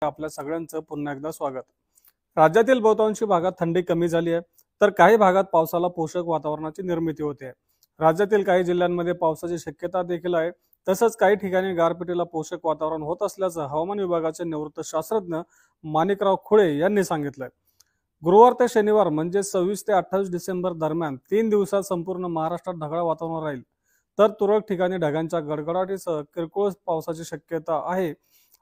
आपल्या सगळ्यांचं पुन्हा एकदा स्वागत। राज्यातील बहुतांशी भागात थंडी कमी झाली आहे, तर काही भागात पावसाला पोषक वातावरणाची निर्मिती होते आहे। राज्यातील काही जिल्ह्यांमध्ये पावसाची शक्यता देखील आहे। तसंच काही ठिकाणी गारपिटीला पोषक वातावरण होत असल्याचं हवामान विभागाचे निवृत्त शास्त्रज्ञ माणिकराव खुळे यांनी सांगितलंय। गुरुवार ते शनिवार म्हणजे 26 ते 28 डिसेंबर दरम्यान 3 दिवसात संपूर्ण महाराष्ट्रात ढगाळ वातावरण राहील, तर तुरळक ठिकाणी ढगांच्या गडगडाटीसह किरकोळ पावसाची शक्यता आहे,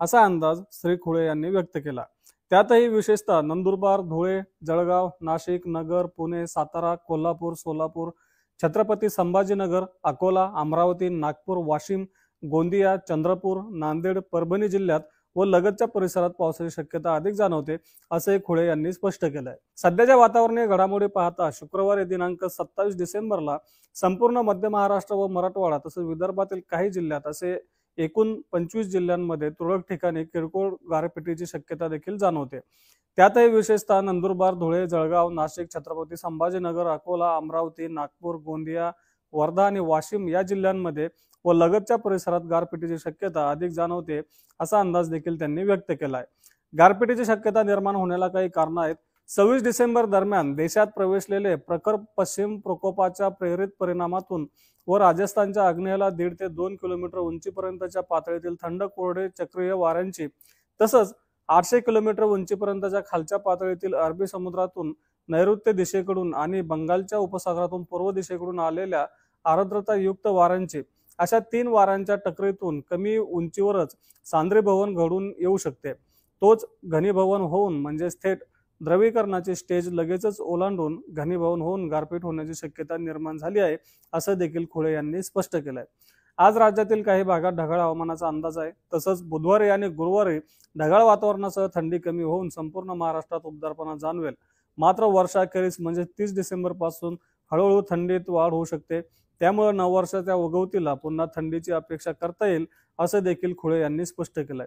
असा अंदाज श्री खुळे यांनी व्यक्त केला। त्यातही विशेषतः नंदुरबार, धुळे, जळगाव, नाशिक, नगर, पुणे, सातारा, कोल्हापूर, सोलापूर, छत्रपती संभाजीनगर, अकोला, अमरावती, नागपूर, वाशिम, गोंदिया, चंद्रपूर, नांदेड, परभणी जिल्ह्यात व लगतच्या परिसरात पावसाची शक्यता अधिक जाणवते, असे खुळे यांनी स्पष्ट केलंय। सध्याच्या वातावरणीय घडामोडी पाहता शुक्रवारी दिनांक 27 डिसेंबरला संपूर्ण मध्य महाराष्ट्र व मराठवाडा तसेच विदर्भातील काही जिल्ह्यात असे एकूण 25 जिल्ह्यांमध्ये तुरळक ठिकाणी किरकोळ गारपिटीची शक्यता देखील जाणवते। त्यातही विशेषतः नंदुरबार, धुळे, जळगाव, नाशिक, छत्रपती संभाजीनगर, अकोला, अमरावती, नागपूर, गोंदिया, वर्धा आणि वाशिम या जिल्ह्यांमध्ये व लगतच्या परिसरात गारपिटीची शक्यता अधिक जाणवते, असा अंदाज देखील त्यांनी व्यक्त केलाय। गारपिटीची शक्यता निर्माण होण्याला काही कारण आहेत। 26 डिसेंबर दरम्यान देशात प्रवेशलेले प्रखर पश्चिम प्रकोपाच्या प्रेरित परिणामातून व राजस्थानच्या आग्नेयेला 1.5 ते 2 किलोमीटर उंचीपर्यंतच्या पातळीतील थंड कोरडे चक्रीय वाऱ्यांची तसंच 800 किलोमीटर उंचीपर्यंतच्या खालच्या पातळीतील अरबी समुद्रातून नैऋत्य दिशेकडून आणि बंगालच्या उपसागरातून पूर्व दिशेकडून आलेल्या आर्द्रतायुक्त वाऱ्यांची अशा 3 वाऱ्यांच्या टकरीतून कमी उंचीवरच सांद्रीभवन घडून येऊ शकते। तोच घनीभवन होऊन म्हणजेच थेट द्रवीकरणाची स्टेज लगेचच ओलांडून घनीभवन होऊन गारपीट होण्याची शक्यता निर्माण झाली आहे, असं देखील खुळे यांनी स्पष्ट केलंय। आज राज्यातील काही भागात ढगाळ हवामानाचा अंदाज आहे। तसंच बुधवारी आणि गुरुवारी ढगाळ वातावरणासह थंडी कमी होऊन संपूर्ण महाराष्ट्रात उबदारपणा जाणवेल। मात्र वर्षाखेरीस म्हणजे 30 डिसेंबर पासून हळूहळू थंडीत वाढ होऊ शकते। त्यामुळे नववर्षाच्या उगवतीला पुन्हा थंडीची अपेक्षा करता येईल, असं देखील खुळे यांनी स्पष्ट केलंय।